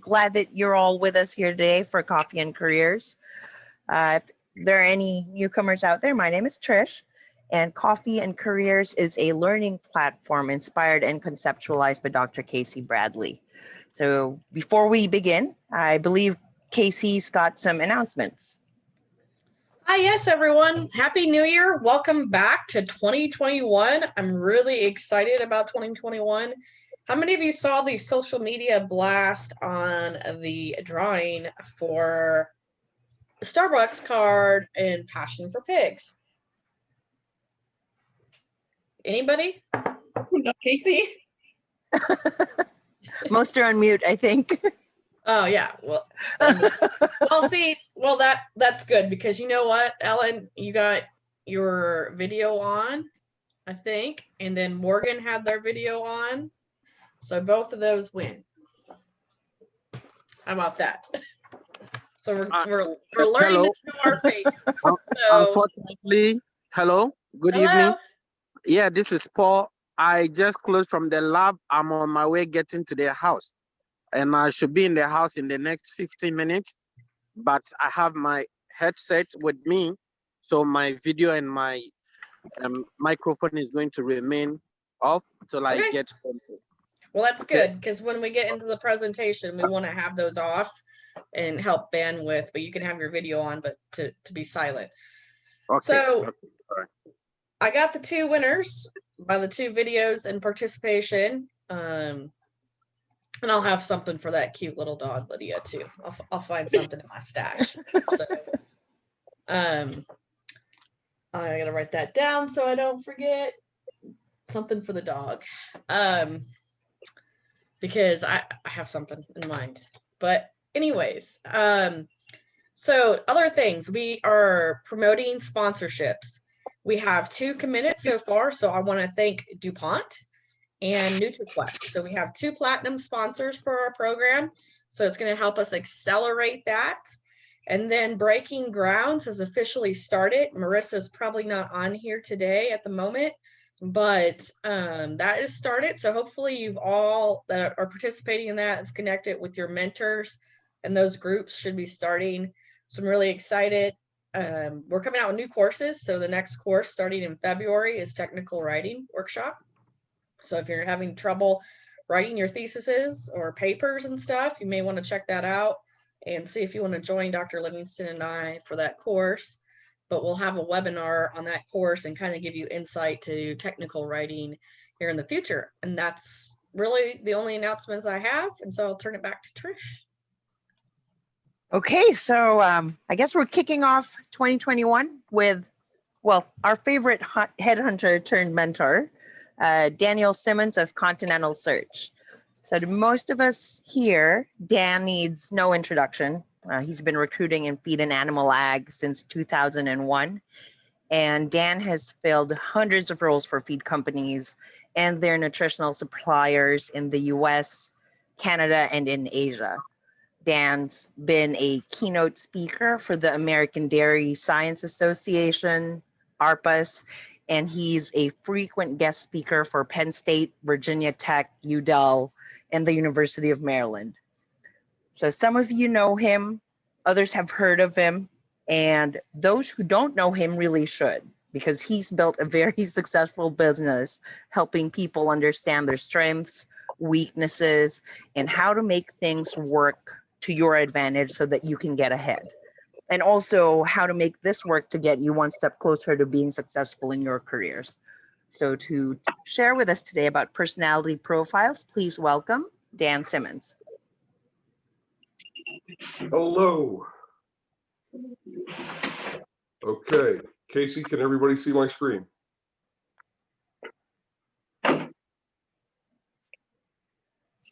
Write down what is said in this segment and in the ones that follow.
glad that you're all with us here today for Coffee and Careers. If there are any newcomers out there, my name is Trish, and Coffee and Careers is a learning platform inspired and conceptualized by Dr. Casey Bradley. So before we begin, I believe Casey's got some announcements. Hi, yes, everyone. Happy New Year. Welcome back to 2021. I'm really excited about 2021. How many of you saw the social media blast on the drawing for the Starbucks card and Passion for Pigs? Anybody? No, Casey? Most are on mute, I think. Oh, yeah. Well, that's good because you know what, Ellen, you got your video on, I think, and then Morgan had their video on. So both of those win. How about that? So we're learning to show our face. So, unfortunately, hello, good evening. Yeah, this is Paul. I just closed from the lab. I'm on my way getting to the house, and I should be in the house in the next 15 minutes. But I have my headset with me, so my video and my microphone is going to remain off till I get home. Well, that's good because when we get into the presentation, we want to have those off and help bandwidth, but you can have your video on, but to be silent. Okay. So Right. I got the two winners by the two videos and participation. And I'll have something for that cute little dog, Lydia, too. I'll find something in my stash. So, I gotta write that down so I don't forget. Something for the dog. Because I have something in mind. But anyways, so other things, we are promoting sponsorships. We have 2 committed so far, so I want to thank DuPont and NutriQuest. So we have 2 platinum sponsors for our program. So it's going to help us accelerate that. And then Breaking Grounds has officially started. Marissa's probably not on here today at the moment, but that is started. So hopefully you've all that are participating in that have connected with your mentors, and those groups should be starting. So I'm really excited. We're coming out with new courses. So the next course starting in February is Technical Writing Workshop. So if you're having trouble writing your theses or papers and stuff, you may want to check that out and see if you want to join Dr. Livingston and I for that course. But we'll have a webinar on that course and kind of give you insight to technical writing here in the future. And that's really the only announcements I have. And so I'll turn it back to Trish. Okay, so I guess we're kicking off 2021 with, well, our favorite headhunter turned mentor, Daniel Simmons of Continental Search. So to most of us here, Dan needs no introduction. He's been recruiting in feed and animal ag since 2001. And Dan has filled hundreds of roles for feed companies and their nutritional suppliers in the US, Canada, and in Asia. Dan's been a keynote speaker for the American Dairy Science Association, ARPAS, and he's a frequent guest speaker for Penn State, Virginia Tech, UDEL, and the University of Maryland. So some of you know him, others have heard of him, and those who don't know him really should, because he's built a very successful business helping people understand their strengths, weaknesses, and how to make things work to your advantage so that you can get ahead. And also how to make this work to get you one step closer to being successful in your careers. So to share with us today about personality profiles, please welcome Dan Simmons. Hello. Okay, Casey, can everybody see my screen?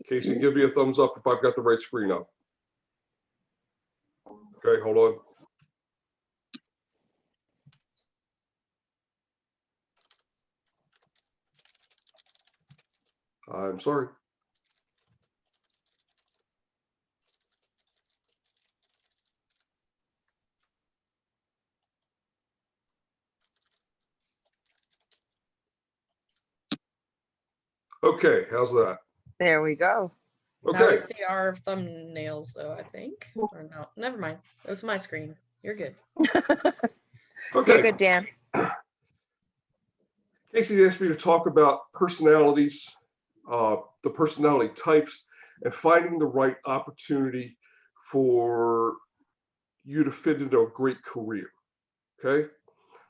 Casey, give me a thumbs up if I've got the right screen up. Okay, hold on. I'm sorry. Okay, how's that? There we go. Now we Okay, see our thumbnails, though, I think. Or no, never mind. It was my screen. You're good. You're okay. good, Dan. Casey asked me to talk about personalities, the personality types, and finding the right opportunity for you to fit into a great career. Okay,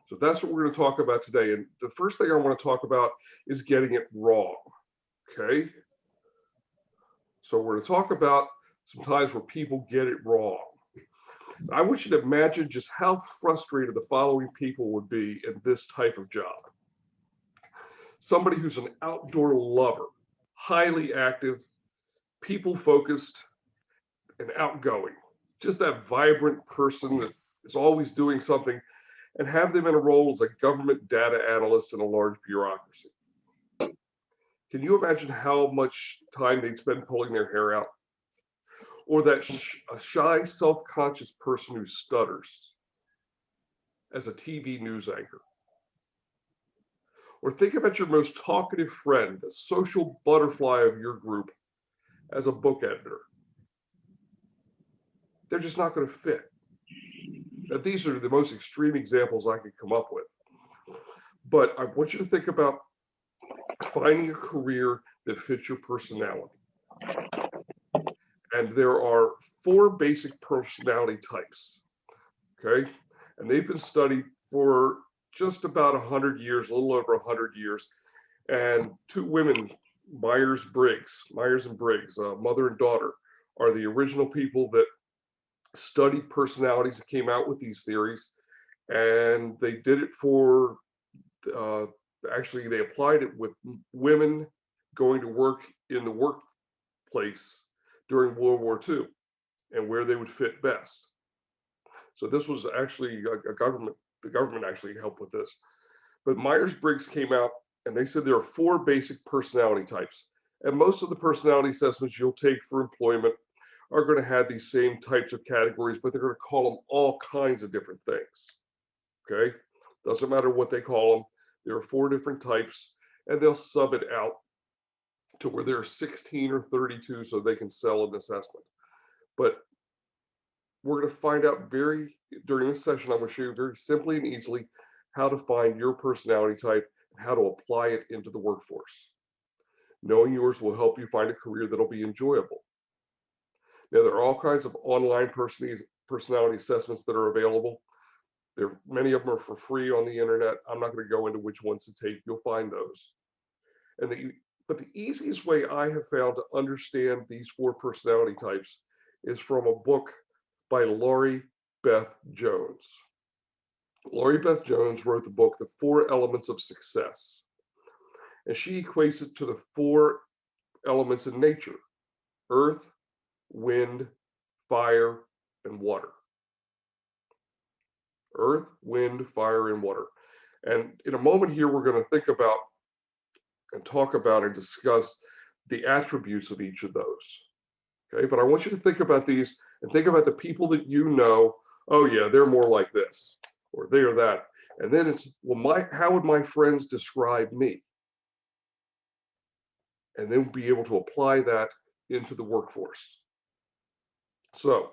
so that's what we're going to talk about today. And the first thing I want to talk about is getting it wrong. Okay, so we're going to talk about some times where people get it wrong. I want you to imagine just how frustrated the following people would be in this type of job. Somebody who's an outdoor lover, highly active, people focused, and outgoing. Just that vibrant person that is always doing something, and have them in a role as a government data analyst in a large bureaucracy. Can you imagine how much time they'd spend pulling their hair out? Or that a shy, self-conscious person who stutters as a TV news anchor. Or think about your most talkative friend, the social butterfly of your group, as a book editor. They're just not going to fit. Now, these are the most extreme examples I could come up with. But I want you to think about finding a career that fits your personality. And there are 4 basic personality types, okay? And they've been studied for just about 100 years, a little over 100 years. And 2 women, Myers and Briggs, mother and daughter, are the original people that studied personalities that came out with these theories. And they did it for, actually, they applied it with women going to work in the workplace during World War II and where they would fit best. So this was actually the government actually helped with this. But Myers-Briggs came out and they said there are 4 basic personality types. And most of the personality assessments you'll take for employment are going to have these same types of categories, but they're going to call them all kinds of different things. Okay? Doesn't matter what they call them. There are 4 different types, and they'll sub it out to where there are 16 or 32 so they can sell an assessment. But we're going to find out during this session, I'm going to show you very simply and easily how to find your personality type and how to apply it into the workforce. Knowing yours will help you find a career that'll be enjoyable. Now, there are all kinds of online personality assessments that are available. Many of them are for free on the internet. I'm not going to go into which ones to take. You'll find those. But the easiest way I have found to understand these 4 personality types is from a book by Laurie Beth Jones. Laurie Beth Jones wrote the book, The 4 Elements of Success. And she equates it to the 4 elements in nature: earth, wind, fire, and water. Earth, wind, fire, and water. And in a moment here, we're going to think about and talk about and discuss the attributes of each of those. Okay, but I want you to think about these and think about the people that you know. Oh yeah, they're more like this, or they are that. And then it's, well, how would my friends describe me? And then be able to apply that into the workforce. So,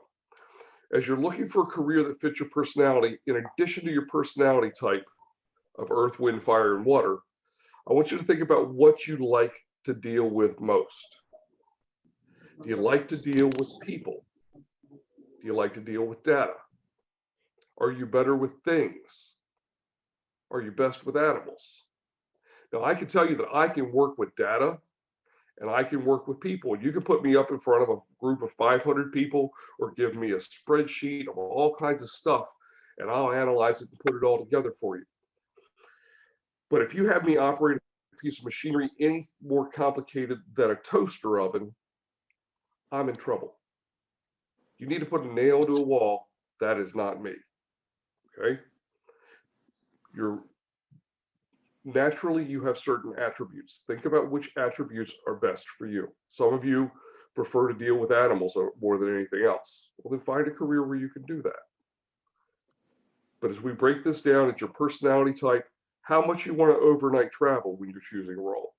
as you're looking for a career that fits your personality, in addition to your personality type of earth, wind, fire, and water, I want you to think about what you like to deal with most. Do you like to deal with people? Do you like to deal with data? Are you better with things? Are you best with animals? Now, I can tell you that I can work with data and I can work with people. You can put me up in front of a group of 500 people or give me a spreadsheet of all kinds of stuff, and I'll analyze it and put it all together for you. But if you have me operate a piece of machinery any more complicated than a toaster oven, I'm in trouble. You need to put a nail to a wall. That is not me. Okay? Naturally, you have certain attributes. Think about which attributes are best for you. Some of you prefer to deal with animals more than anything else. Well, then find a career where you can do that. But as we break this down at your personality type, how much you want to overnight travel when you're choosing a role.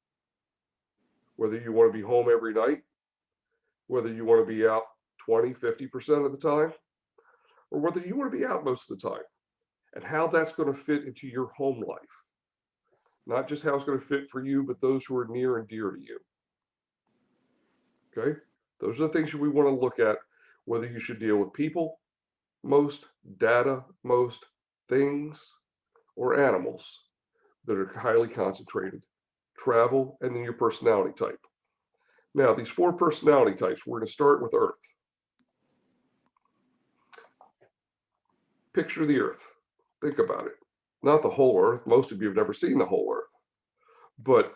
Whether you want to be home every night, whether you want to be out 20, 50% of the time, or whether you want to be out most of the time, and how that's going to fit into your home life. Not just how it's going to fit for you, but those who are near and dear to you. Okay? Those are the things we want to look at, whether you should deal with people most, data most, things, or animals that are highly concentrated, travel, and then your personality type. Now, these 4 personality types, we're going to start with Earth. Picture the Earth. Think about it. Not the whole Earth. Most of you have never seen the whole Earth. But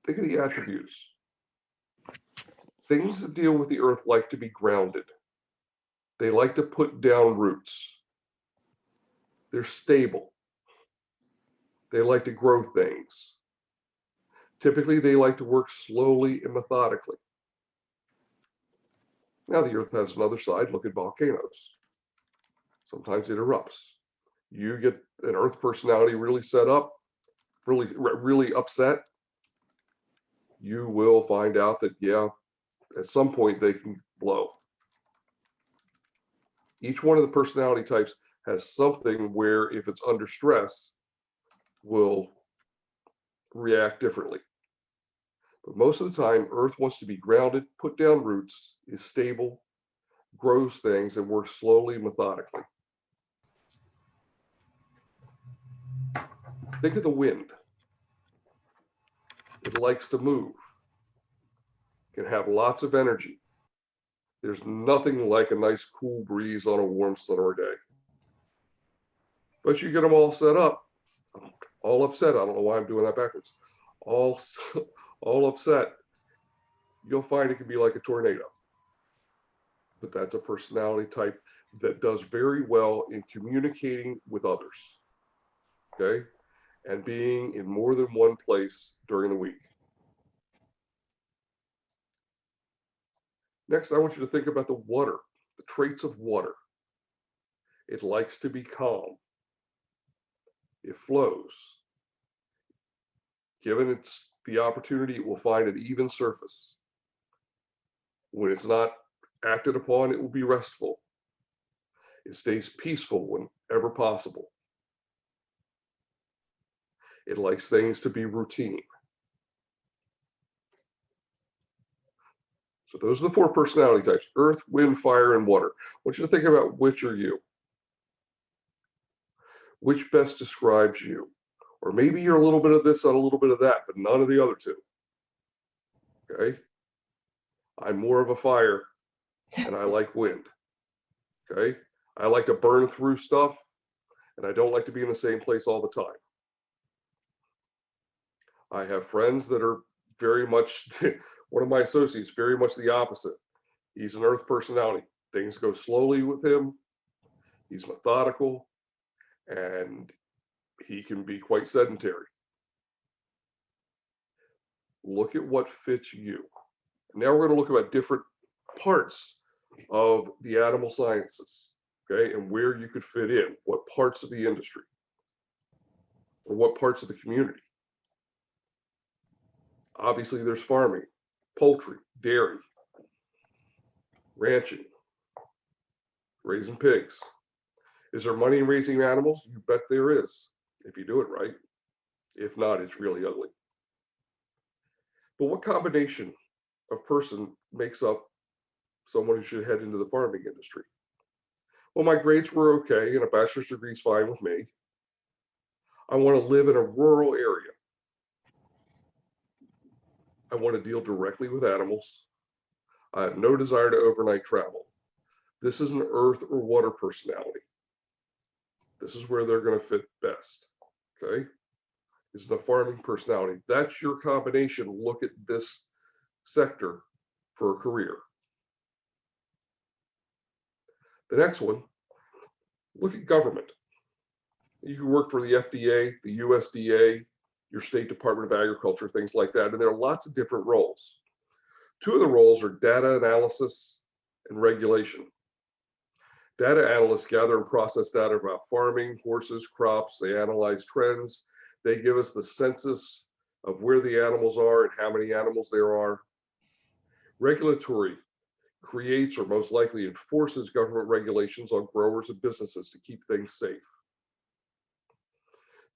think of the attributes. Things that deal with the Earth like to be grounded. They like to put down roots. They're stable. They like to grow things. Typically, they like to work slowly and methodically. Now, the Earth has another side. Look at volcanoes. Sometimes it erupts. You get an Earth personality really set up, really upset, you will find out that, yeah, at some point they can blow. Each one of the personality types has something where, if it's under stress, will react differently. But most of the time, Earth wants to be grounded, put down roots, is stable, grows things, and works slowly and methodically. Think of the wind. It likes to move. Can have lots of energy. There's nothing like a nice cool breeze on a warm summer day. But you get them all set up, all upset. I don't know why I'm doing that backwards. All upset. You'll find it can be like a tornado. But that's a personality type that does very well in communicating with others. Okay? And being in more than one place during the week. Next, I want you to think about the water, the traits of water. It likes to be calm. It flows. Given it's the opportunity, it will find an even surface. When it's not acted upon, it will be restful. It stays peaceful whenever possible. It likes things to be routine. So those are the 4 personality types: earth, wind, fire, and water. I want you to think about which are you. Which best describes you? Or maybe you're a little bit of this and a little bit of that, but none of the other 2. Okay? I'm more of a fire, and I like wind. Okay? I like to burn through stuff, and I don't like to be in the same place all the time. I have friends that are very much, one of my associates, very much the opposite. He's an earth personality. Things go slowly with him. He's methodical, and he can be quite sedentary. Look at what fits you. Now we're going to look about different parts of the animal sciences, okay, and where you could fit in, what parts of the industry, or what parts of the community. Obviously, there's farming, poultry, dairy, ranching, raising pigs. Is there money in raising animals? You bet there is, if you do it right. If not, it's really ugly. But what combination of person makes up someone who should head into the farming industry? Well, my grades were okay, and a bachelor's degree is fine with me. I want to live in a rural area. I want to deal directly with animals. I have no desire to overnight travel. This is an earth or water personality. This is where they're going to fit best. Okay? This is a farming personality. That's your combination. Look at this sector for a career. The next one, look at government. You can work for the FDA, the USDA, your State Department of Agriculture, things like that. And there are lots of different roles. 2 of the roles are data analysis and regulation. Data analysts gather and process data about farming, horses, crops. They analyze trends. They give us the census of where the animals are and how many animals there are. Regulatory creates or most likely enforces government regulations on growers and businesses to keep things safe.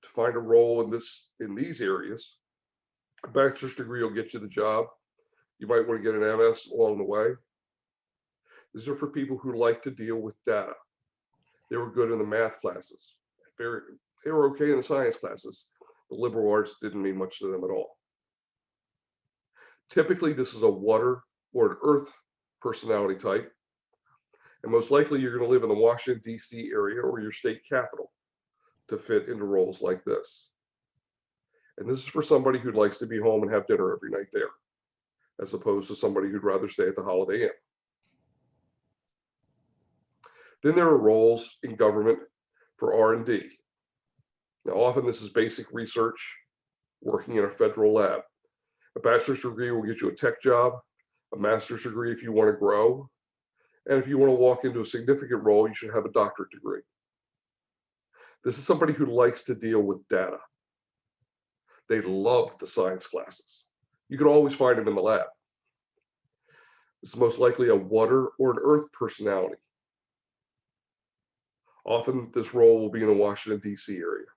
To find a role in these areas, a bachelor's degree will get you the job. You might want to get an MS along the way. These are for people who like to deal with data. They were good in the math classes. They were okay in the science classes. The liberal arts didn't mean much to them at all. Typically, this is a water or an earth personality type. And most likely you're going to live in the Washington, D.C. area or your state capital to fit into roles like this. And this is for somebody who likes to be home and have dinner every night there, as opposed to somebody who'd rather stay at the Holiday Inn. Then there are roles in government for R&D. Now, often this is basic research, working in a federal lab. A bachelor's degree will get you a tech job, a master's degree if you want to grow, and if you want to walk into a significant role, you should have a doctorate degree. This is somebody who likes to deal with data. They love the science classes. You can always find them in the lab. This is most likely a water or an earth personality. Often this role will be in the Washington, D.C. area.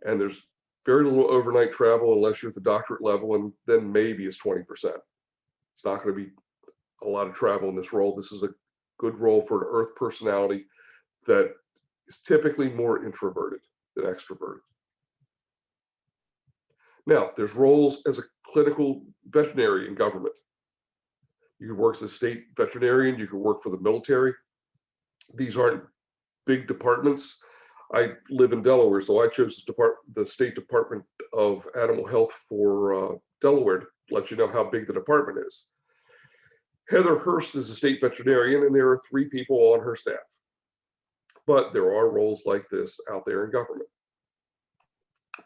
And there's very little overnight travel unless you're at the doctorate level, and then maybe it's 20%. It's not going to be a lot of travel in this role. This is a good role for an earth personality that is typically more introverted than extroverted. Now, there's roles as a clinical veterinary in government. You can work as a state veterinarian, you can work for the military. These aren't big departments. I live in Delaware, so I chose the State Department of Animal Health for Delaware to let you know how big the department is. Heather Hurst is a state veterinarian, and there are 3 people on her staff. But there are roles like this out there in government.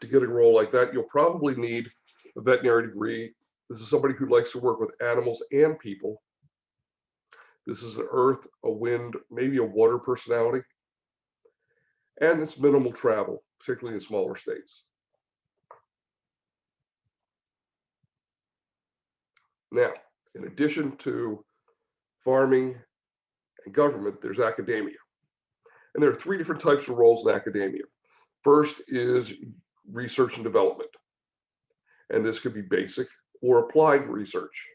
To get a role like that, you'll probably need a veterinary degree. This is somebody who likes to work with animals and people. This is an earth, a wind, maybe a water personality. And it's minimal travel, particularly in smaller states. Now, in addition to farming and government, there's academia. And there are 3 different types of roles in academia. First is research and development. And this could be basic or applied research.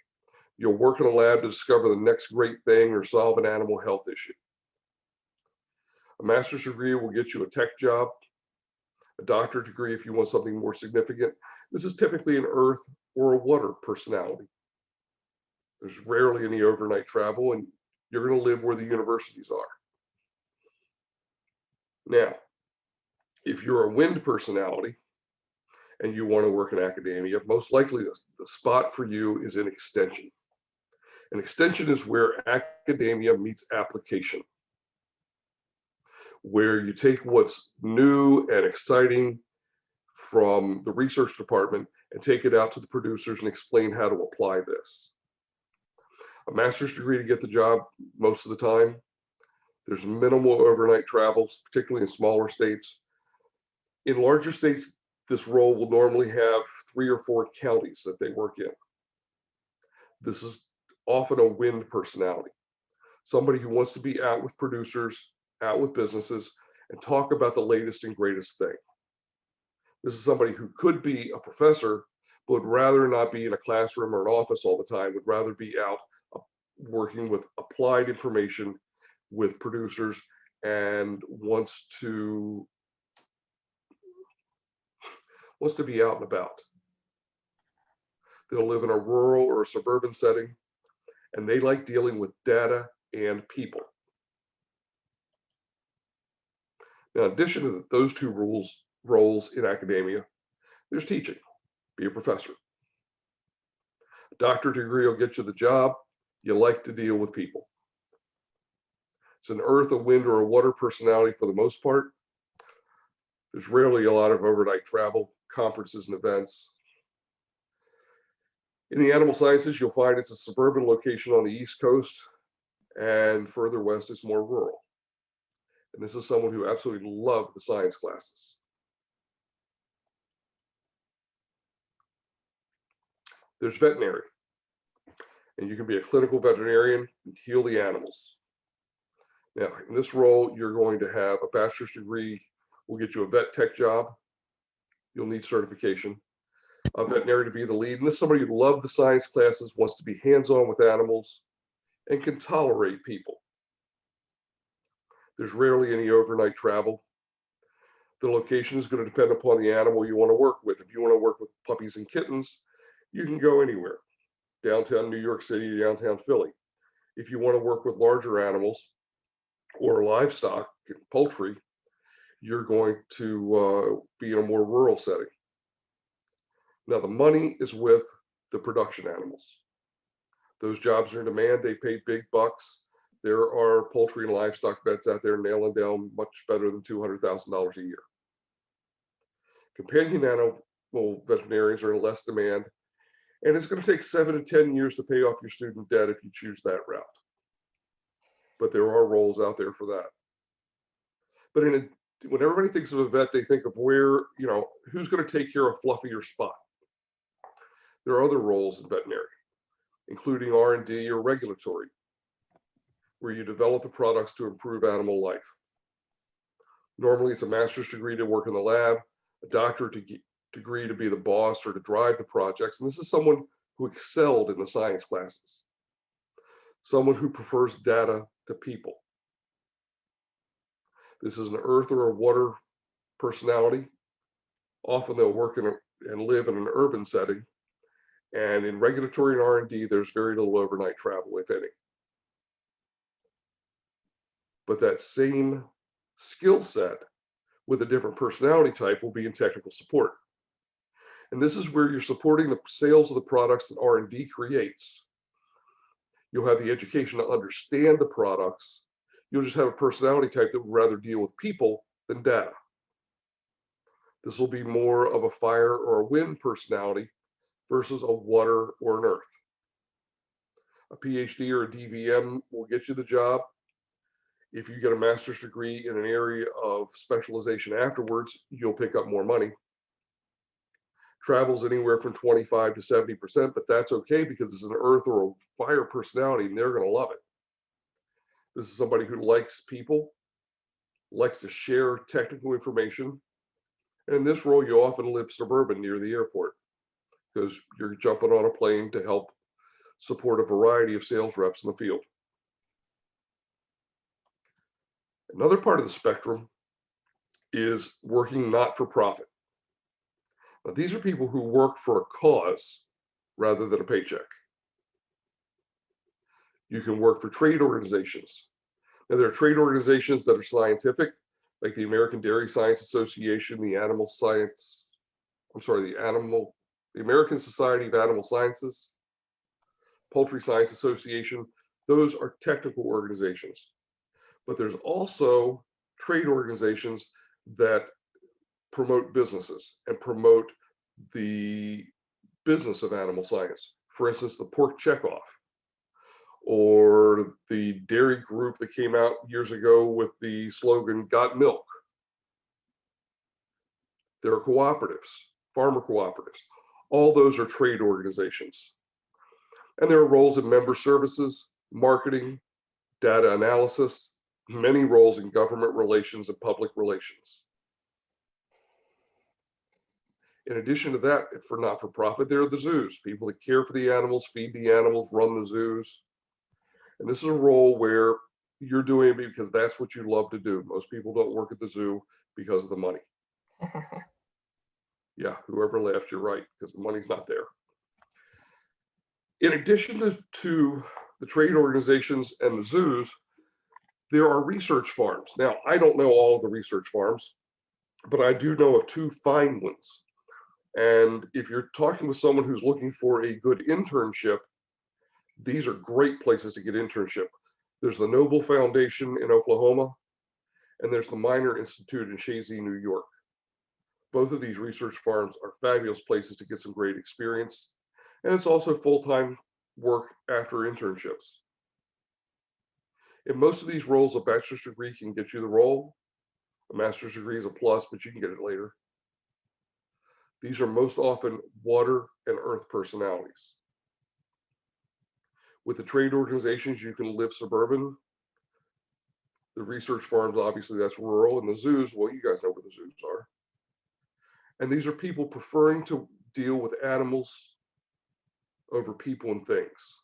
You'll work in a lab to discover the next great thing or solve an animal health issue. A master's degree will get you a tech job, a doctorate degree if you want something more significant. This is typically an earth or a water personality. There's rarely any overnight travel, and you're going to live where the universities are. Now, if you're a wind personality and you want to work in academia, most likely the spot for you is in extension. And extension is where academia meets application, where you take what's new and exciting from the research department and take it out to the producers and explain how to apply this. A master's degree to get the job most of the time. There's minimal overnight travels, particularly in smaller states. In larger states, this role will normally have 3 or 4 counties that they work in. This is often a wind personality, somebody who wants to be out with producers, out with businesses, and talk about the latest and greatest thing. This is somebody who could be a professor, but would rather not be in a classroom or an office all the time, would rather be out working with applied information with producers, and wants to be out and about. They'll live in a rural or a suburban setting, and they like dealing with data and people. Now, in addition to those 2 roles in academia, there's teaching. Be a professor. A doctorate degree will get you the job. You like to deal with people. It's an earth, a wind, or a water personality for the most part. There's rarely a lot of overnight travel, conferences, and events. In the animal sciences, you'll find it's a suburban location on the East Coast, and further west it's more rural. And this is someone who absolutely loved the science classes. There's veterinary. and you can be a clinical veterinarian and heal the animals. Now, in this role, you're going to have a bachelor's degree, will get you a vet tech job. You'll need certification. A veterinarian to be the lead. And this is somebody who loves the science classes, wants to be hands-on with animals, and can tolerate people. There's rarely any overnight travel. The location is going to depend upon the animal you want to work with. If you want to work with puppies and kittens, you can go anywhere. Downtown New York City, downtown Philly. If you want to work with larger animals or livestock, poultry, you're going to be in a more rural setting. Now, the money is with the production animals. Those jobs are in demand. They pay big bucks. There are poultry and livestock vets out there nailing down much better than $200,000 a year. Companion animal veterinarians are in less demand, and it's going to take 7 to 10 years to pay off your student debt if you choose that route. But there are roles out there for that. But when everybody thinks of a vet, they think of where, who's going to take care of Fluffy or Spot. There are other roles in veterinary, including R&D or regulatory, where you develop the products to improve animal life. Normally, it's a master's degree to work in the lab, a doctorate degree to be the boss or to drive the projects. And this is someone who excelled in the science classes, someone who prefers data to people. This is an earth or a water personality. Often they'll work and live in an urban setting. And in regulatory and R&D, there's very little overnight travel, if any. But that same skill set with a different personality type will be in technical support. And this is where you're supporting the sales of the products that R&D creates. You'll have the education to understand the products. You'll just have a personality type that would rather deal with people than data. This will be more of a fire or a wind personality versus a water or an earth. A PhD or a DVM will get you the job. If you get a master's degree in an area of specialization afterwards, you'll pick up more money. Travel's anywhere from 25 to 70%, but that's okay because it's an earth or a fire personality and they're going to love it. This is somebody who likes people, likes to share technical information. And in this role, you often live suburban near the airport because you're jumping on a plane to help support a variety of sales reps in the field. Another part of the spectrum is working not for profit. Now, these are people who work for a cause rather than a paycheck. You can work for trade organizations. Now, there are trade organizations that are scientific, like the American Dairy Science Association, the American Society of Animal Sciences, Poultry Science Association. Those are technical organizations. But there's also trade organizations that promote businesses and promote the business of animal science. For instance, the Pork Checkoff, or the dairy group that came out years ago with the slogan, "Got Milk." There are cooperatives, farmer cooperatives. All those are trade organizations. And there are roles in member services, marketing, data analysis, many roles in government relations and public relations. In addition to that, for not-for-profit, there are the zoos, people that care for the animals, feed the animals, run the zoos. And this is a role where you're doing it because that's what you love to do. Most people don't work at the zoo because of the money. Yeah, whoever left, you're right, because the money's not there. In addition to the trade organizations and the zoos, there are research farms. Now, I don't know all of the research farms, but I do know of 2 fine ones. And if you're talking with someone who's looking for a good internship, these are great places to get internship. There's the Noble Foundation in Oklahoma, and there's the Minor Institute in Chazy, New York. Both of these research farms are fabulous places to get some great experience. And it's also full-time work after internships. In most of these roles, a bachelor's degree can get you the role. A master's degree is a plus, but you can get it later. These are most often water and earth personalities. With the trade organizations, you can live suburban. The research farms, obviously, that's rural. And the zoos, well, you guys know where the zoos are. And these are people preferring to deal with animals over people and things.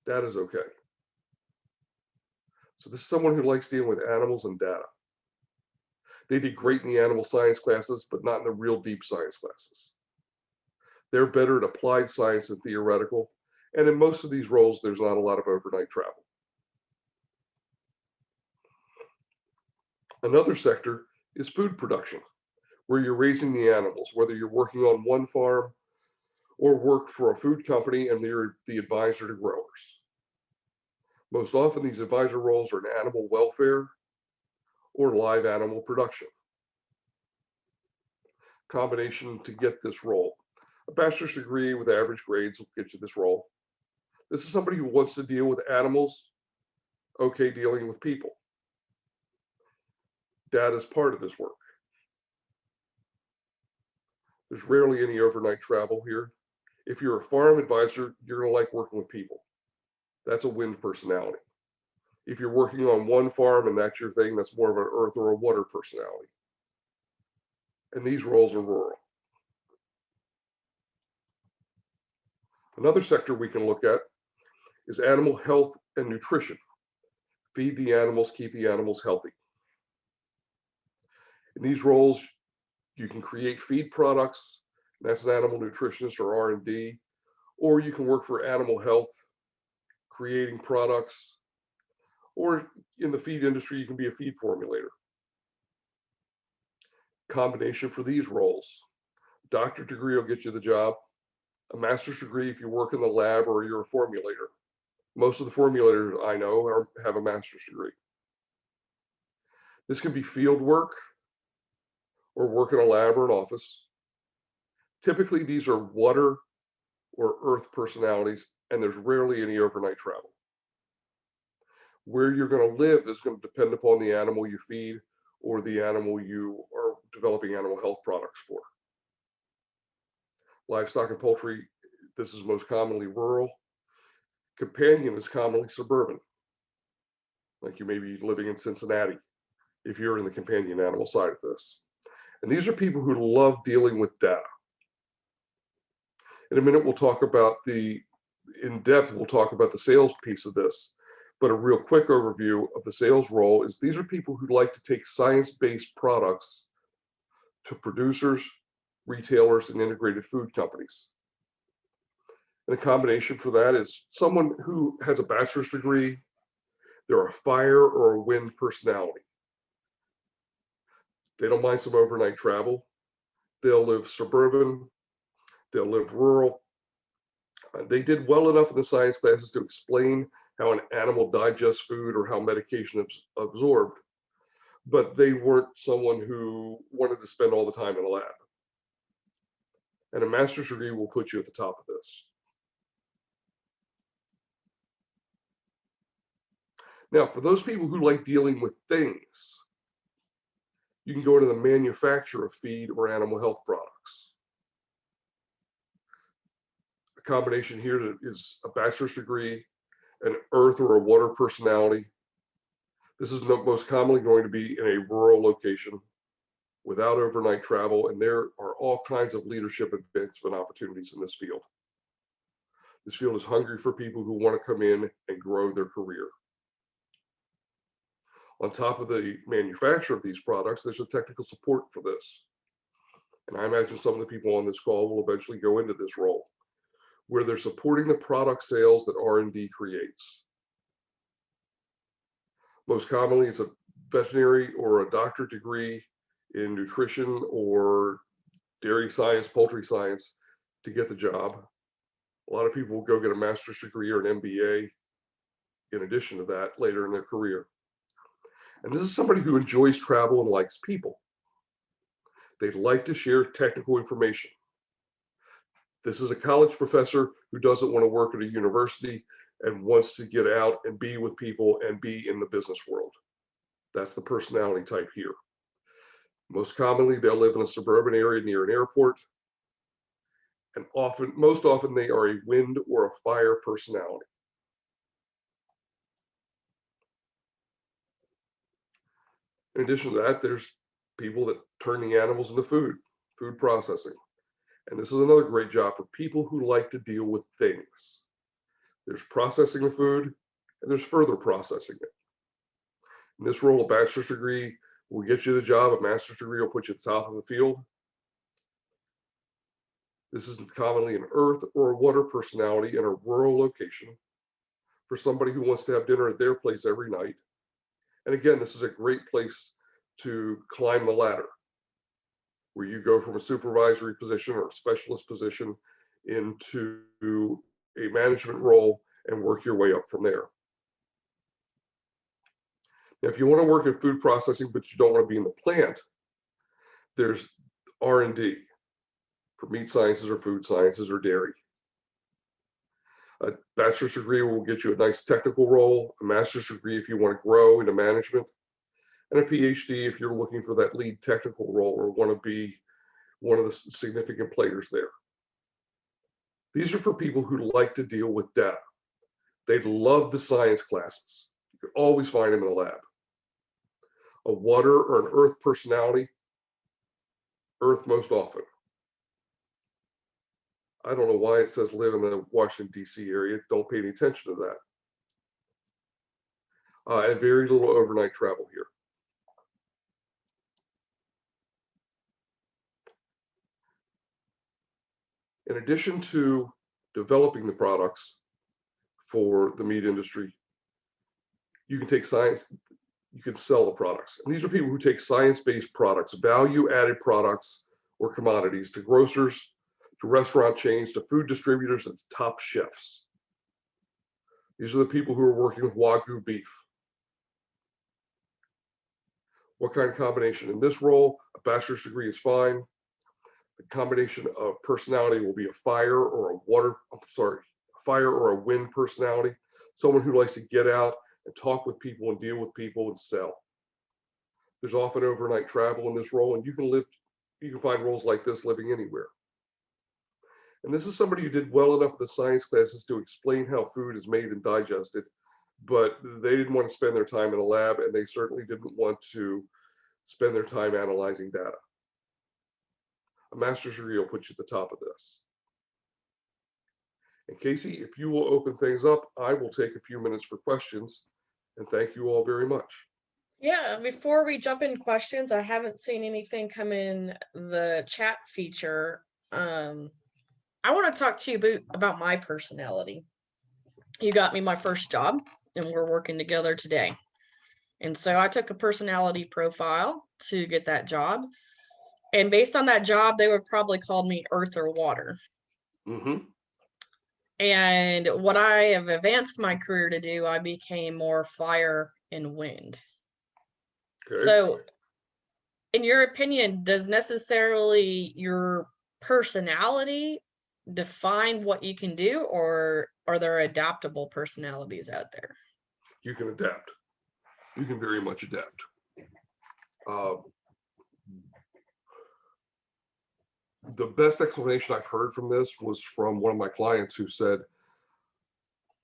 That is okay. So this is someone who likes dealing with animals and data. They did great in the animal science classes, but not in the real deep science classes. They're better at applied science than theoretical. And in most of these roles, there's not a lot of overnight travel. Another sector is food production, where you're raising the animals, whether you're working on one farm or work for a food company and you're the advisor to growers. Most often, these advisor roles are in animal welfare or live animal production. Combination to get this role. A bachelor's degree with average grades will get you this role. This is somebody who wants to deal with animals, okay dealing with people. Data is part of this work. There's rarely any overnight travel here. If you're a farm advisor, you're gonna like working with people. That's a wind personality. If you're working on one farm and that's your thing, that's more of an earth or a water personality. And these roles are rural. Another sector we can look at is animal health and nutrition. Feed the animals, keep the animals healthy. In these roles, you can create feed products, that's an animal nutritionist or R&D, or you can work for animal health, creating products, or in the feed industry, you can be a feed formulator. Combination for these roles. Doctorate degree will get you the job. A master's degree if you work in the lab or you're a formulator. Most of the formulators I know have a master's degree. This can be field work or work in a lab or an office. Typically, these are water or earth personalities, and there's rarely any overnight travel. Where you're going to live is going to depend upon the animal you feed or the animal you are developing animal health products for. Livestock and poultry, this is most commonly rural. Companion is commonly suburban. Like you may be living in Cincinnati if you're in the companion animal side of this. And these are people who love dealing with data. In a minute, we'll talk about in depth, we'll talk about the sales piece of this. But a real quick overview of the sales role is these are people who like to take science-based products to producers, retailers, and integrated food companies. And a combination for that is someone who has a bachelor's degree, they're a fire or a wind personality. They don't mind some overnight travel. They'll live suburban, they'll live rural. They did well enough in the science classes to explain how an animal digests food or how medication is absorbed, but they weren't someone who wanted to spend all the time in a lab. And a master's degree will put you at the top of this. Now, for those people who like dealing with things, you can go into the manufacture of feed or animal health products. A combination here is a bachelor's degree, an earth or a water personality. This is most commonly going to be in a rural location without overnight travel, and there are all kinds of leadership advancement opportunities in this field. This field is hungry for people who want to come in and grow their career. On top of the manufacture of these products, there's a technical support for this. And I imagine some of the people on this call will eventually go into this role, where they're supporting the product sales that R&D creates. Most commonly, it's a veterinary or a doctorate degree in nutrition or dairy science, poultry science to get the job. A lot of people will go get a master's degree or an MBA in addition to that later in their career. And this is somebody who enjoys travel and likes people. They like to share technical information. This is a college professor who doesn't want to work at a university and wants to get out and be with people and be in the business world. That's the personality type here. Most commonly, they'll live in a suburban area near an airport. And most often they are a wind or a fire personality. In addition to that, there's people that turn the animals into food processing. And this is another great job for people who like to deal with things. There's processing of food, and there's further processing it. In this role, a bachelor's degree will get you the job. A master's degree will put you at the top of the field. This is commonly an earth or a water personality in a rural location for somebody who wants to have dinner at their place every night. And again, this is a great place to climb the ladder, where you go from a supervisory position or a specialist position into a management role and work your way up from there. Now, if you want to work in food processing, but you don't want to be in the plant, there's R&D for meat sciences or food sciences or dairy. A bachelor's degree will get you a nice technical role, a master's degree if you want to grow into management, and a PhD if you're looking for that lead technical role or want to be one of the significant players there. These are for people who like to deal with data. They love the science classes. You can always find them in the lab. A water or an earth personality, earth most often. I don't know why it says live in the Washington, D.C. area. Don't pay any attention to that. And very little overnight travel here. In addition to developing the products for the meat industry, you can take science, you can sell the products. And these are people who take science-based products, value-added products or commodities to grocers, to restaurant chains, to food distributors, and top chefs. These are the people who are working with Wagyu beef. What kind of combination? In this role, a bachelor's degree is fine. The combination of personality will be a fire or a wind personality, someone who likes to get out and talk with people and deal with people and sell. There's often overnight travel in this role, and you can find roles like this living anywhere. And this is somebody who did well enough in the science classes to explain how food is made and digested, but they didn't want to spend their time in a lab, and they certainly didn't want to spend their time analyzing data. A master's degree will put you at the top of this. And Casey, if you will open things up, I will take a few minutes for questions, and thank you all very much. Yeah, before we jump in questions, I haven't seen anything come in the chat feature. I want to talk to you about my personality. You got me my first job, and we're working together today. And so I took a personality profile to get that job. And based on that job, they would probably call me earth or water. Mm-hmm. And what I have advanced my career to do, I became more fire and wind. Okay. So in your opinion, does necessarily your personality define what you can do, or are there adaptable personalities out there? You can adapt. You can very much adapt. The best explanation I've heard from this was from one of my clients who said,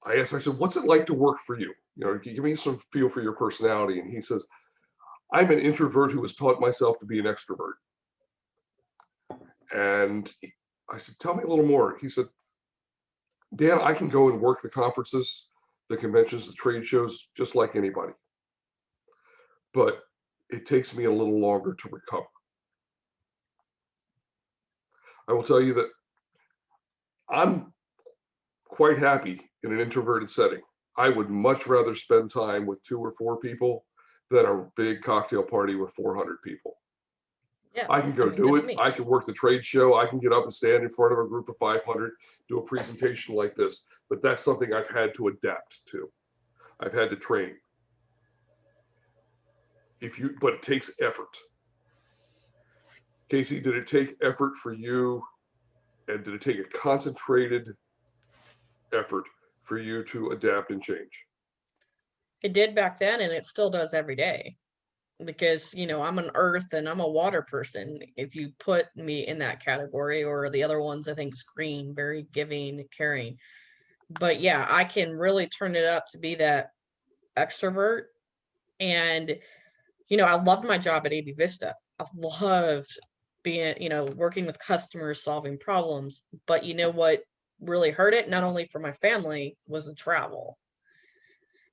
I said, what's it like to work for you? You know, give me some feel for your personality. And he says, I'm an introvert who has taught myself to be an extrovert. And I said, tell me a little more. He said, Dan, I can go and work the conferences, the conventions, the trade shows, just like anybody. But it takes me a little longer to recover. I will tell you that I'm quite happy in an introverted setting. I would much rather spend time with 2 or 4 people than a big cocktail party with 400 people. Yeah, I can go do it. me. I can work the trade show. I can get up and stand in front of a group of 500, do a presentation like this. But that's something I've had to adapt to. I've had to train. But it takes effort. Casey, did it take effort for you? And did it take a concentrated effort for you to adapt and change? It did back then, and it still does every day. Because, you know, I'm an earth and I'm a water person. If you put me in that category, or the other ones, I think, green, very giving, caring. But yeah, I can really turn it up to be that extrovert. And I loved my job at AB Vista. I loved being, working with customers, solving problems. But you know what really hurt it, not only for my family, was the travel.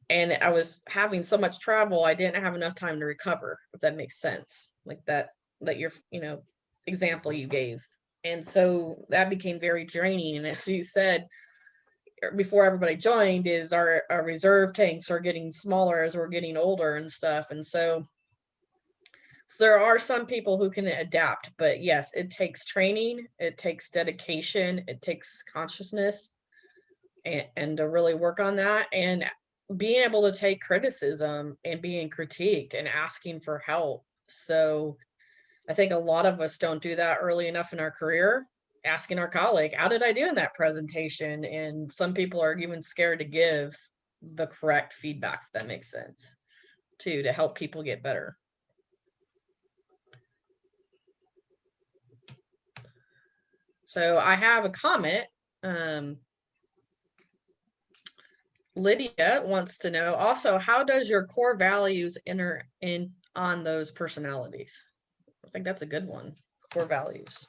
And I was having so much travel, I didn't have enough time to recover, if that makes sense. Like that your, example you gave. And so that became very draining. And as you said, before everybody joined, is our reserve tanks are getting smaller as we're getting older and stuff. And so there are some people who can adapt, but yes, it takes training, it takes dedication, it takes consciousness, and to really work on that, and being able to take criticism and being critiqued and asking for help. So I think a lot of us don't do that early enough in our career, asking our colleague, how did I do in that presentation? And some people are even scared to give the correct feedback, if that makes sense, too, to help people get better. So I have a comment. Lydia wants to know also, how does your core values enter in on those personalities? I think that's a good one. Core values.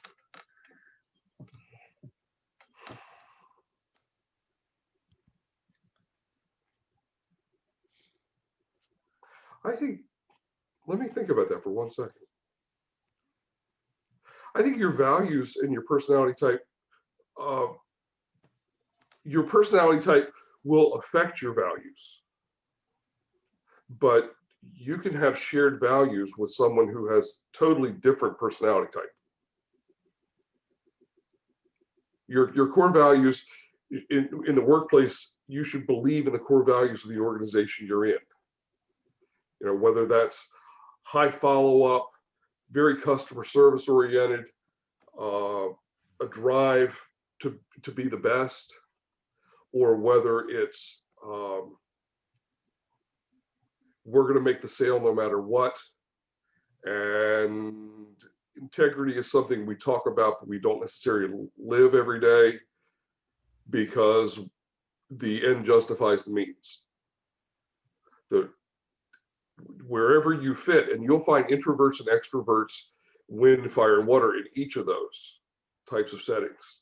I think, let me think about that for 1 second. I think your values and your personality type will affect your values. But you can have shared values with someone who has totally different personality type. Your core values in the workplace, you should believe in the core values of the organization you're in. Whether that's high follow-up, very customer service oriented, a drive to be the best, or whether it's we're going to make the sale no matter what. And integrity is something we talk about, but we don't necessarily live every day, because the end justifies the means. Wherever you fit, and you'll find introverts and extroverts, wind, fire, and water in each of those types of settings.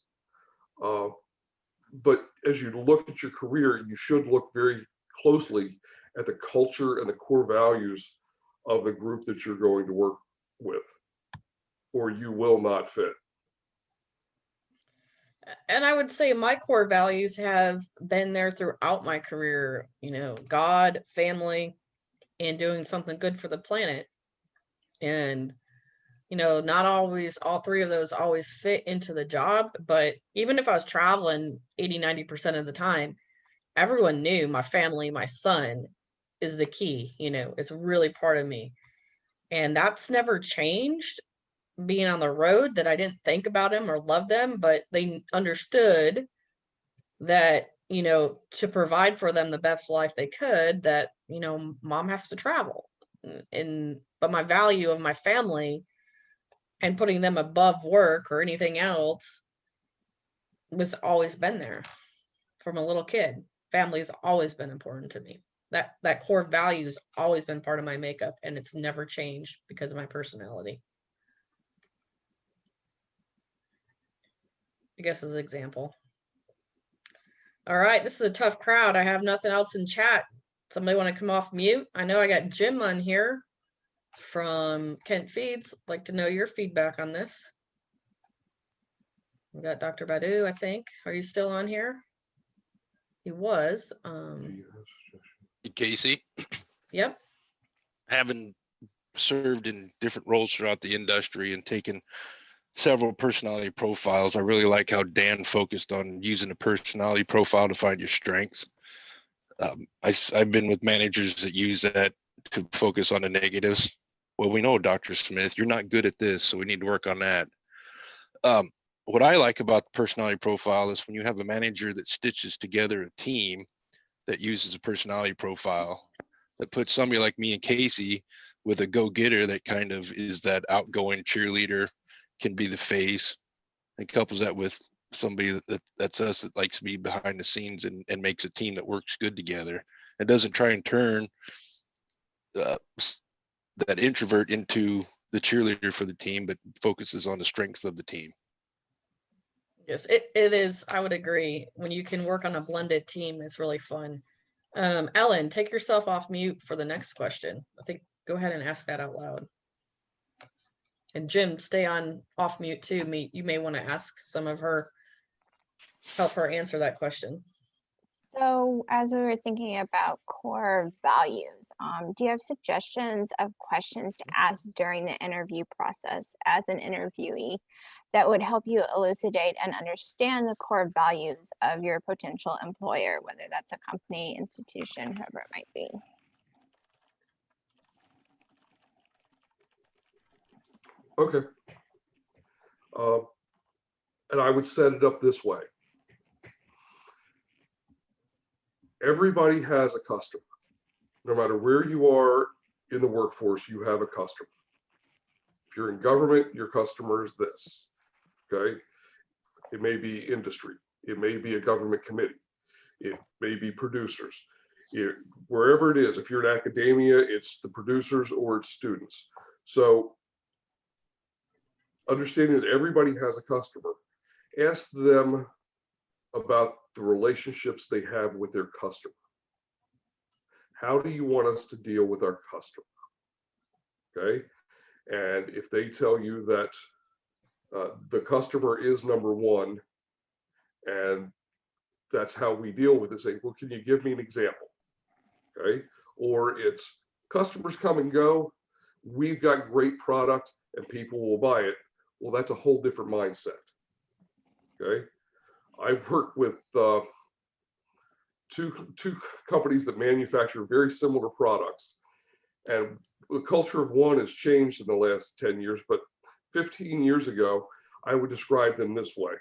But as you look at your career, you should look very closely at the culture and the core values of the group that you're going to work with, or you will not fit. And I would say my core values have been there throughout my career, God, family, and doing something good for the planet. And not always all three of those always fit into the job, but even if I was traveling 80-90% of the time, everyone knew my family, my son is the key, it's really part of me. And that's never changed. Being on the road, that I didn't think about him or love them, but they understood that, to provide for them the best life they could, that, mom has to travel. But my value of my family and putting them above work or anything else was always been there from a little kid. Family has always been important to me. That core value has always been part of my makeup, and it's never changed because of my personality. I guess as an example. All right, this is a tough crowd. I have nothing else in chat. Somebody want to come off mute? I know I got Jim on here from Kent Feeds. Like to know your feedback on this. We got Dr. Badu, I think. Are you still on here? He was. Casey. Yep. Having served in different roles throughout the industry and taken several personality profiles, I really like how Dan focused on using a personality profile to find your strengths. I've been with managers that use that to focus on the negatives. Well, we know, Dr. Smith, you're not good at this, so we need to work on that. What I like about the personality profile is when you have a manager that stitches together a team that uses a personality profile, that puts somebody like me and Casey with a go-getter that kind of is that outgoing cheerleader, can be the face, and couples that with somebody that's us, that likes to be behind the scenes and makes a team that works good together and doesn't try and turn that introvert into the cheerleader for the team, but focuses on the strengths of the team. Yes, it is. I would agree. When you can work on a blended team, it's really fun. Ellen, take yourself off mute for the next question. I think go ahead and ask that out loud. And Jim, stay on off mute too. You may want to ask some of her, help her answer that question. So as we were thinking about core values, do you have suggestions of questions to ask during the interview process as an interviewee that would help you elucidate and understand the core values of your potential employer, whether that's a company, institution, whoever it might be? Okay. And I would set it up this way. Everybody has a customer. No matter where you are in the workforce, you have a customer. If you're in government, your customer is this, okay? It may be industry. It may be a government committee. It may be producers. Wherever it is, if you're in academia, it's the producers or it's students. So understanding that everybody has a customer, ask them about the relationships they have with their customer. How do you want us to deal with our customer? Okay. And if they tell you that the customer is number one, and that's how we deal with it, say, well, can you give me an example? Okay. Or it's customers come and go. We've got great product and people will buy it. Well, that's a whole different mindset. Okay. I work with two companies that manufacture very similar products, and the culture of one has changed in the last 10 years, but 15 years ago, I would describe them this way.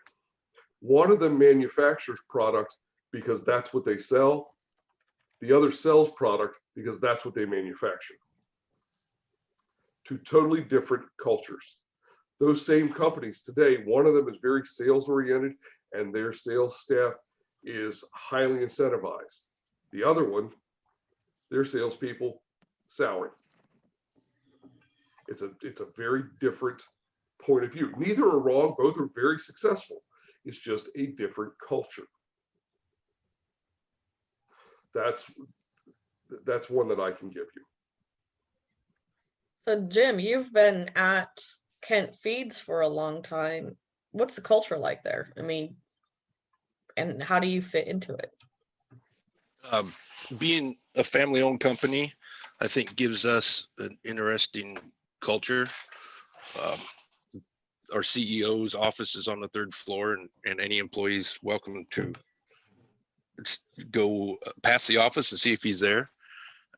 One of them manufactures product because that's what they sell. The other sells product because that's what they manufacture. Two totally different cultures. Those same companies today, one of them is very sales oriented and their sales staff is highly incentivized. The other one, their salespeople, salary. It's a very different point of view. Neither are wrong, both are very successful. It's just a different culture. That's one that I can give you. So Jim, you've been at Kent Feeds for a long time. What's the culture like there? I mean, and how do you fit into it? Being a family-owned company, I think gives us an interesting culture. Our CEO's office is on the 3rd floor, and any employees welcome to go past the office and see if he's there.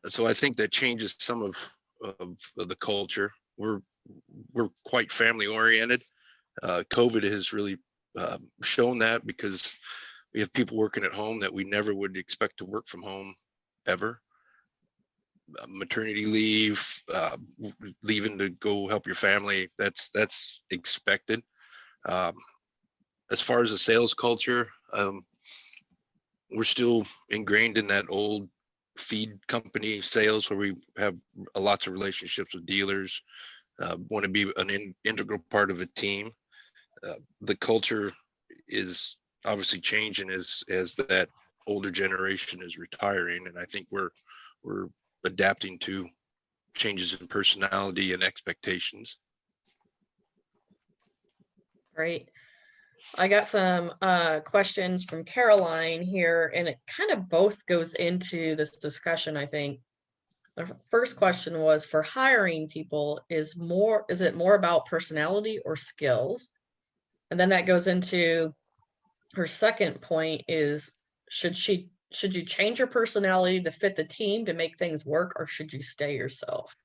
So I think that changes some of the culture. We're quite family oriented. COVID has really shown that, because we have people working at home that we never would expect to work from home ever. Maternity leave, leaving to go help your family, that's expected. As far as the sales culture, we're still ingrained in that old feed company sales where we have lots of relationships with dealers, want to be an integral part of a team. The culture is obviously changing as that older generation is retiring, and I think we're adapting to changes in personality and expectations. Great. I got some questions from Caroline here, and it kind of both goes into this discussion, I think. The first question was, for hiring people, is it more about personality or skills? And then that goes into her second point is, should you change your personality to fit the team to make things work, or should you stay yourself?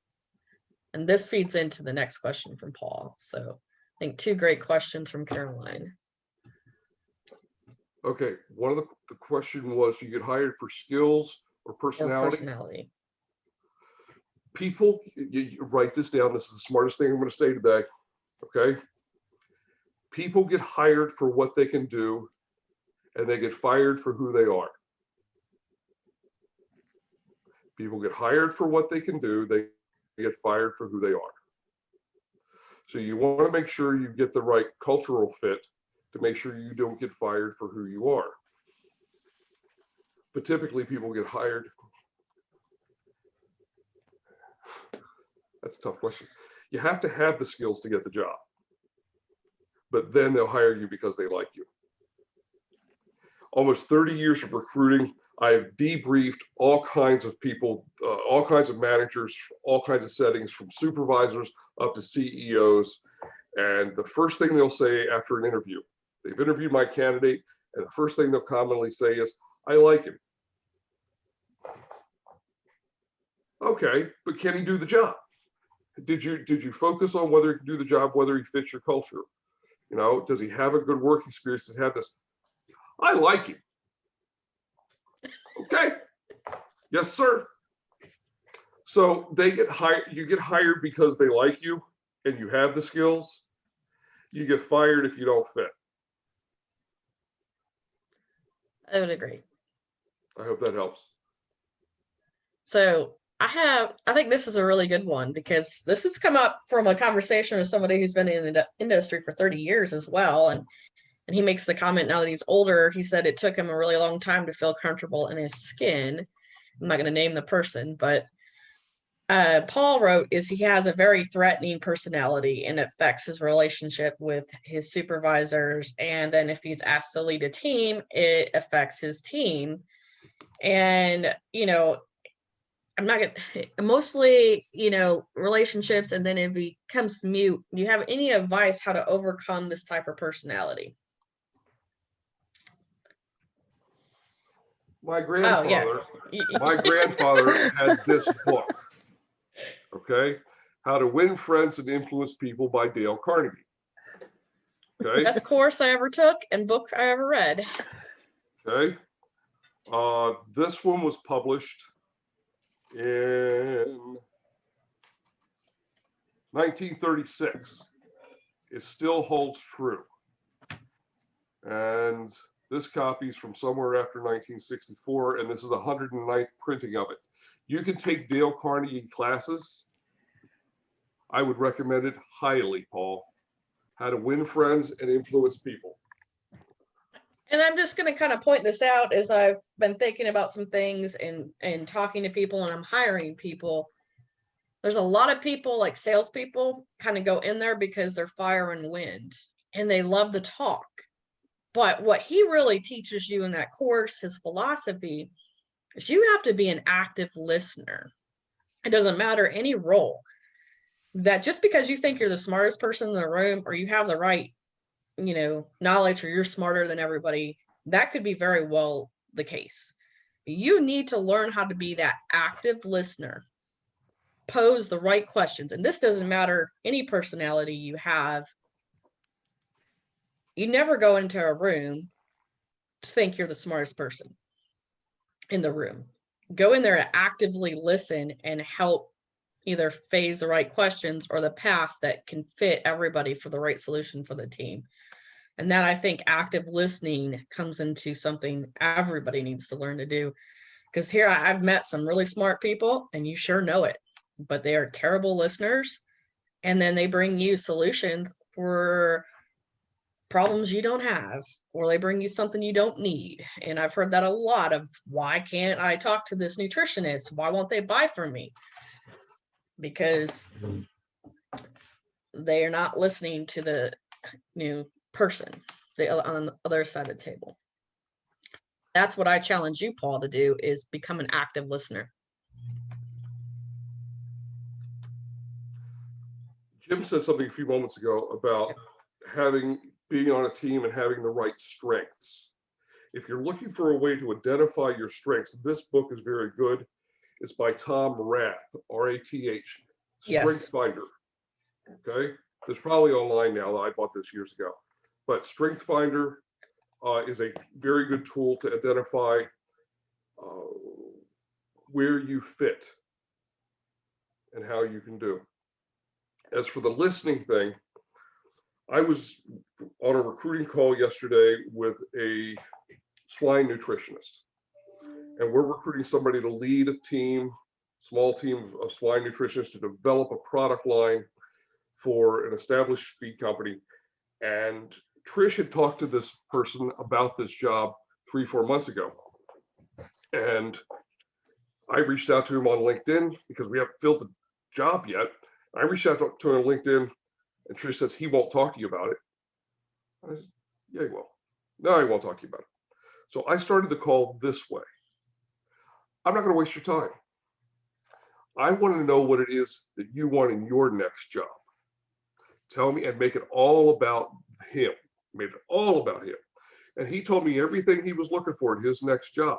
And this feeds into the next question from Paul. So I think 2 great questions from Caroline. Okay, one of the question was, you get hired for skills or personality? People, you write this down. This is the smartest thing I'm going to say today. Okay. People get hired for what they can do, and they get fired for who they are. People get hired for what they can do. get fired for who they are. So you want to make sure you get the right cultural fit to make sure you don't get fired for who you are. But typically people get hired. That's a tough question. You have to have the skills to get the job, but then they'll hire you because they like you. Almost 30 years of recruiting, I've debriefed all kinds of people, all kinds of managers, all kinds of settings, from supervisors up to CEOs. And the first thing they'll say after an interview, they've interviewed my candidate, and the first thing they'll commonly say is, I like him. Okay, but can he do the job? Did you focus on whether he can do the job, whether he fits your culture? You know, does he have a good work experience to have this? I like him. Okay. Yes, sir. So they get hired, you get hired because they like you and you have the skills. You get fired if you don't fit. I would agree. I hope that helps. So I think this is a really good one, because this has come up from a conversation with somebody who's been in the industry for 30 years as well. And he makes the comment, now that he's older, he said it took him a really long time to feel comfortable in his skin. I'm not going to name the person, but Paul wrote is he has a very threatening personality, and it affects his relationship with his supervisors. And then if he's asked to lead a team, it affects his team. And, you know, I'm not gonna, mostly, you know, relationships, and then it becomes mute. Do you have any advice how to overcome this type of personality? My grandfather, my grandfather had this book, okay? How to Win Friends and Influence People by Dale Carnegie. Okay. Best course I ever took and book I ever read. Okay. This one was published in 1936. It still holds true. And this copy is from somewhere after 1964, and this is the 109th printing of it. You can take Dale Carnegie classes. I would recommend it highly, Paul. How to Win Friends and Influence People. And I'm just going to kind of point this out as I've been thinking about some things and talking to people, and I'm hiring people. There's a lot of people, like salespeople, kind of go in there because they're fire and wind and they love to talk. But what he really teaches you in that course, his philosophy, is you have to be an active listener. It doesn't matter any role. That just because you think you're the smartest person in the room, or you have the right, you know, knowledge, or you're smarter than everybody, that could be very well the case. You need to learn how to be that active listener, pose the right questions. And this doesn't matter any personality you have. You never go into a room to think you're the smartest person in the room. Go in there to actively listen and help either phase the right questions or the path that can fit everybody for the right solution for the team. And that, I think, active listening comes into something everybody needs to learn to do. Because here I've met some really smart people, and you sure know it, but they are terrible listeners. And then they bring you solutions for problems you don't have, or they bring you something you don't need. And I've heard that a lot of, why can't I talk to this nutritionist? Why won't they buy from me? Because they are not listening to the new person on the other side of the table. That's what I challenge you, Paul, to do, is become an active listener. Jim said something a few moments ago about being on a team and having the right strengths. If you're looking for a way to identify your strengths, this book is very good. It's by Tom Rath, R-A-T-H, Yes. StrengthsFinder. Okay, it's probably online now. I bought this years ago, but StrengthsFinder is a very good tool to identify where you fit and how you can do. As for the listening thing, I was on a recruiting call yesterday with a swine nutritionist, and we're recruiting somebody to lead a team, small team of swine nutritionists to develop a product line for an established feed company. And Trish had talked to this person about this job 3-4 months ago. And I reached out to him on LinkedIn because we haven't filled the job yet. I reached out to him on LinkedIn, and Trish says he won't talk to you about it. I said, yeah, he will. No, he won't talk to you about it. So I started the call this way. I'm not going to waste your time. I want to know what it is that you want in your next job. Tell me, and make it all about him. Made it all about him. And he told me everything he was looking for in his next job.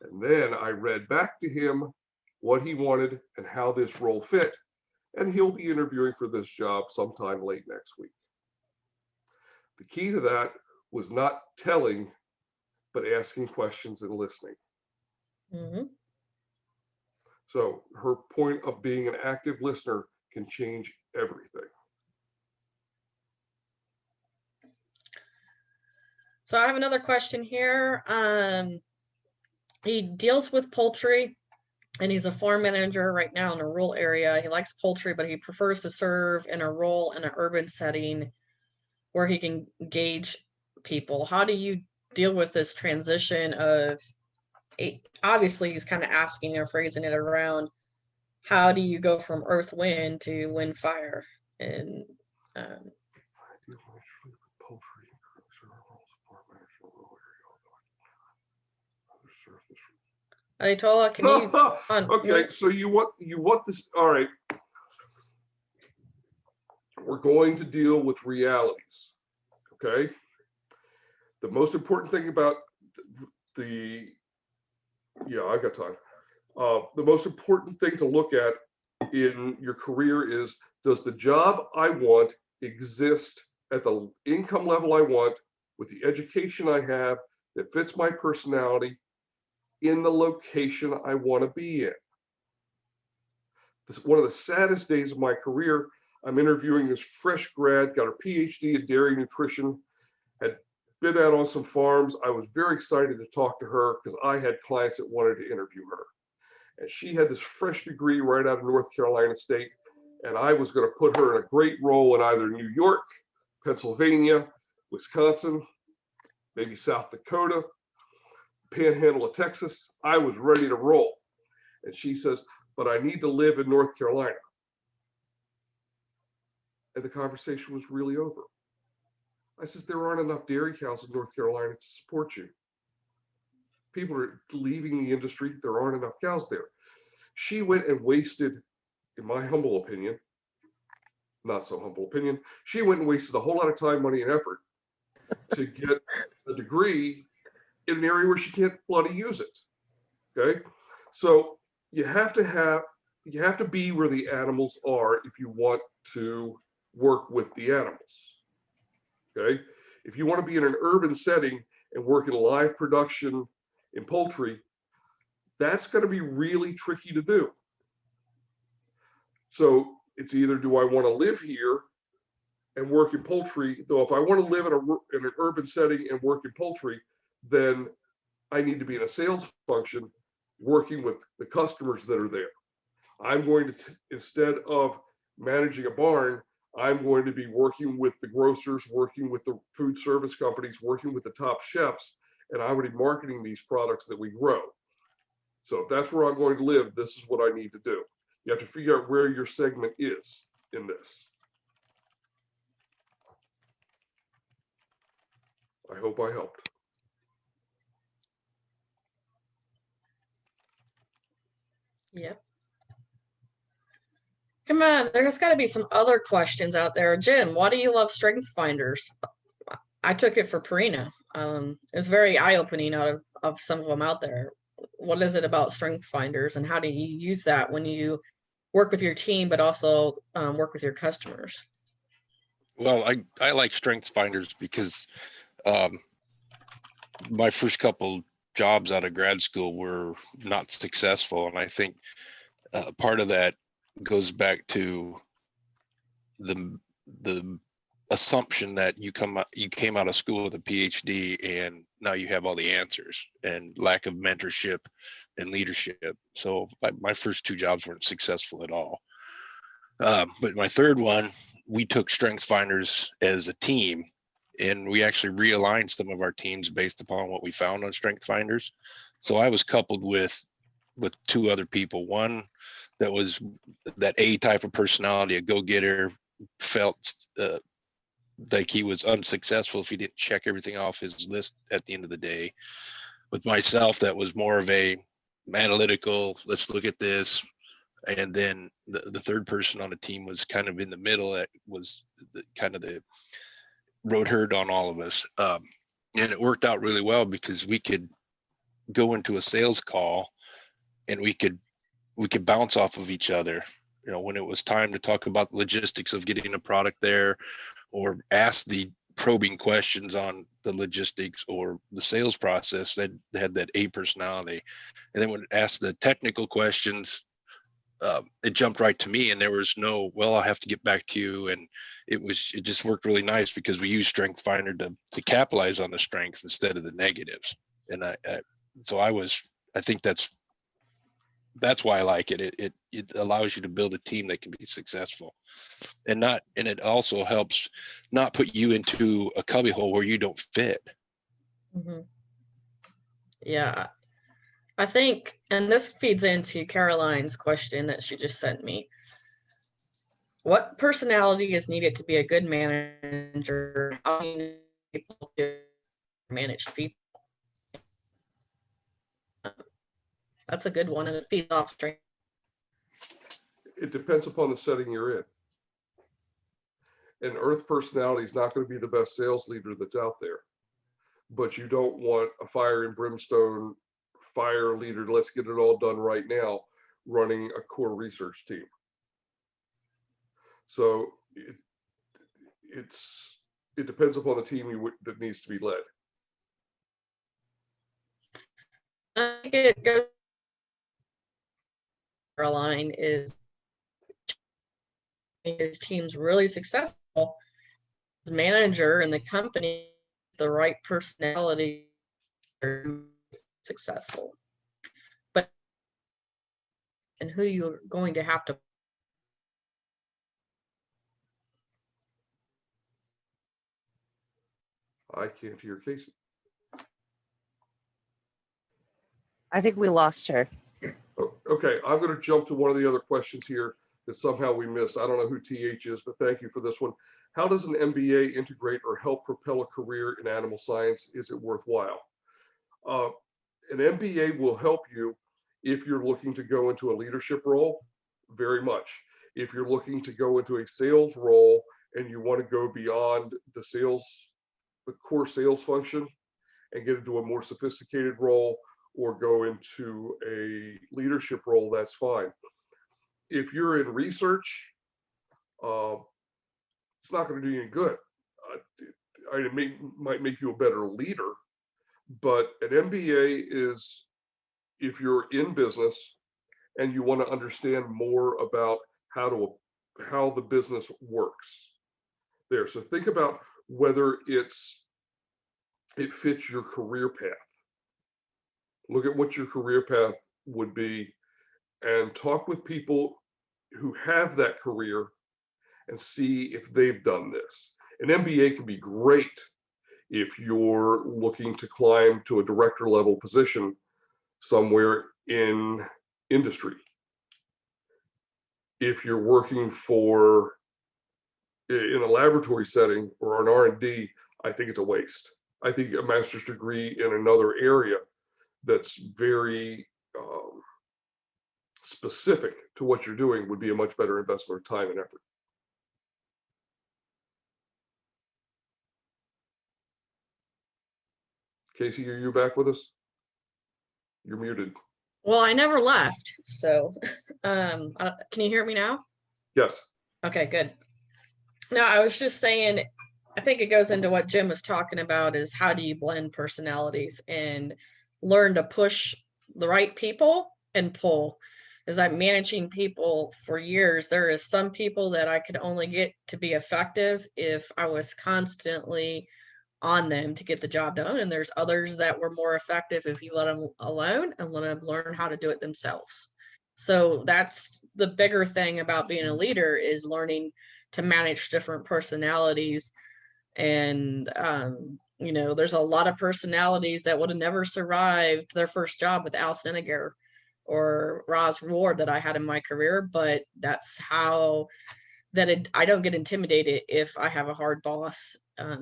And then I read back to him what he wanted and how this role fit. And he'll be interviewing for this job sometime late next week. The key to that was not telling, but asking questions and listening. Mm-hmm. So her point of being an active listener can change everything. So I have another question here. He deals with poultry, and he's a farm manager right now in a rural area. He likes poultry, but he prefers to serve in a rural and an urban setting where he can gauge people. How do you deal with this transition of, obviously he's kind of asking or phrasing it around, how do you go from earth wind to wind fire? And Ayatollah, can you okay, so you want this, all right. We're going to deal with realities, okay? The most important thing about I got time. The most important thing to look at in your career is, does the job I want exist at the income level I want, with the education I have that fits my personality, in the location I want to be in? This is one of the saddest days of my career. I'm interviewing this fresh grad, got her PhD in dairy nutrition, had been out on some farms. I was very excited to talk to her because I had clients that wanted to interview her. And she had this fresh degree right out of North Carolina State. And I was going to put her in a great role in either New York, Pennsylvania, Wisconsin, maybe South Dakota, Panhandle of Texas. I was ready to roll. And she says, but I need to live in North Carolina. And the conversation was really over. I says, there aren't enough dairy cows in North Carolina to support you. People are leaving the industry. There aren't enough cows there. She went and wasted, in my humble opinion, not so humble opinion, she went and wasted a whole lot of time, money, and effort to get a degree in an area where she can't bloody use it. Okay, so you have to be where the animals are if you want to work with the animals. Okay, if you want to be in an urban setting and work in live production in poultry, that's going to be really tricky to do. So it's either, do I want to live here and work in poultry? Though if I want to live in an urban setting and work in poultry, then I need to be in a sales function working with the customers that are there. I'm going to, instead of managing a barn, I'm going to be working with the grocers, working with the food service companies, working with the top chefs, and I'm going to be marketing these products that we grow. So if that's where I'm going to live, this is what I need to do. You have to figure out where your segment is in this. I hope I helped. Yep. Come on, there's got to be some other questions out there. Jim, why do you love Strength Finders? I took it for Purina. It was very eye-opening out of some of them out there. What is it about Strength Finders, and how do you use that when you work with your team, but also work with your customers? Well, I like Strength Finders because my first couple jobs out of grad school were not successful, and I think part of that goes back to the assumption that you came out of school with a PhD and now you have all the answers, and lack of mentorship and leadership. So my first 2 jobs weren't successful at all. But my third one, we took Strength Finders as a team, and we actually realigned some of our teams based upon what we found on Strength Finders. So I was coupled with 2 other people. One that was that A type of personality, a go-getter, felt like he was unsuccessful if he didn't check everything off his list at the end of the day. With myself, that was more of a analytical, let's look at this. And then the third person on the team was kind of in the middle. That was kind of the road herd on all of us. And it worked out really well because we could go into a sales call and we could bounce off of each other. You know, when it was time to talk about the logistics of getting a product there, or ask the probing questions on the logistics or the sales process, that had that A personality. And then when it asked the technical questions, it jumped right to me, and there was no, well, I'll have to get back to you. And it just worked really nice because we used Strength Finder to capitalize on the strengths instead of the negatives. And I think that's why I like it. It allows you to build a team that can be successful, and it also helps not put you into a cubbyhole where you don't fit. Mhm. Yeah, I think, and this feeds into Caroline's question that she just sent me. What personality is needed to be a good manager? How many people to manage people? That's a good one, and it feeds off strength. It depends upon the setting you're in. An Earth personality is not going to be the best sales leader that's out there, but you don't want a fire and brimstone fire leader. Let's get it all done right now, running a core research team. So it depends upon the team that needs to be led. I think it goes. Caroline is his team's really successful. His manager and the company, the right personality, are successful. But and who you're going to have to. I can't hear Casey. I think we lost her. Oh, okay, I'm going to jump to one of the other questions here that somehow we missed. I don't know who TH is, but thank you for this one. How does an MBA integrate or help propel a career in animal science? Is it worthwhile? An MBA will help you if you're looking to go into a leadership role, very much. If you're looking to go into a sales role and you want to go beyond the core sales function and get into a more sophisticated role, or go into a leadership role, that's fine. If you're in research, it's not going to do you any good. It might make you a better leader, but an MBA is if you're in business and you want to understand more about how the business works there. So think about whether it fits your career path. Look at what your career path would be and talk with people who have that career and see if they've done this. An MBA can be great if you're looking to climb to a director level position somewhere in industry. If you're working in a laboratory setting or an R&D, I think it's a waste. I think a master's degree in another area that's very specific to what you're doing would be a much better investment of time and effort. Casey, are you back with us? You're muted. Well, I never left, so can you hear me now? Yes. Okay, good. No, I was just saying, I think it goes into what Jim was talking about, is how do you blend personalities and learn to push the right people and pull. As I'm managing people for years, there is some people that I could only get to be effective if I was constantly on them to get the job done. And there's others that were more effective if you let them alone and let them learn how to do it themselves. So that's the bigger thing about being a leader, is learning to manage different personalities. And, you know, there's a lot of personalities that would have never survived their first job with Al Senegar or Roz Ward that I had in my career, but that's how I don't get intimidated if I have a hard boss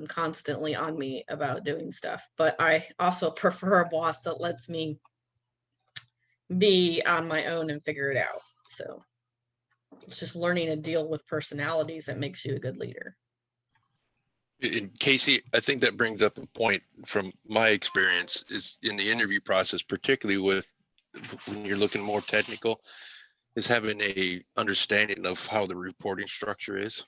constantly on me about doing stuff. But I also prefer a boss that lets me be on my own and figure it out. So it's just learning to deal with personalities that makes you a good leader. And Casey, I think that brings up a point from my experience is in the interview process, particularly with when you're looking more technical, is having a understanding of how the reporting structure is.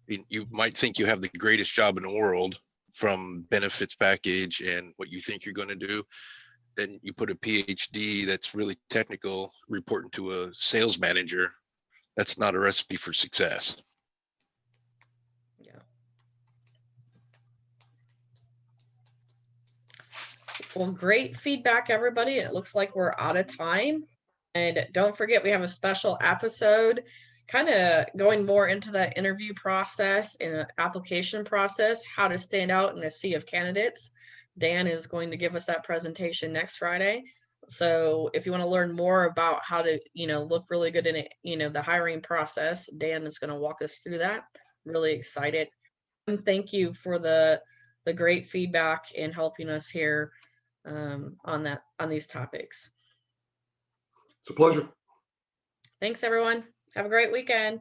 You might think you have the greatest job in the world from benefits package and what you think you're going to do. Then you put a PhD that's really technical reporting to a sales manager. That's not a recipe for success. Yeah. Well, great feedback, everybody. It looks like we're out of time. And don't forget, we have a special episode kind of going more into that interview process and application process, how to stand out in a sea of candidates. Dan is going to give us that presentation next Friday. So if you want to learn more about how to, you know, look really good in it, you know, the hiring process, Dan is going to walk us through that. Really excited. And thank you for the great feedback and helping us here on these topics. It's a pleasure. Thanks, everyone. Have a great weekend.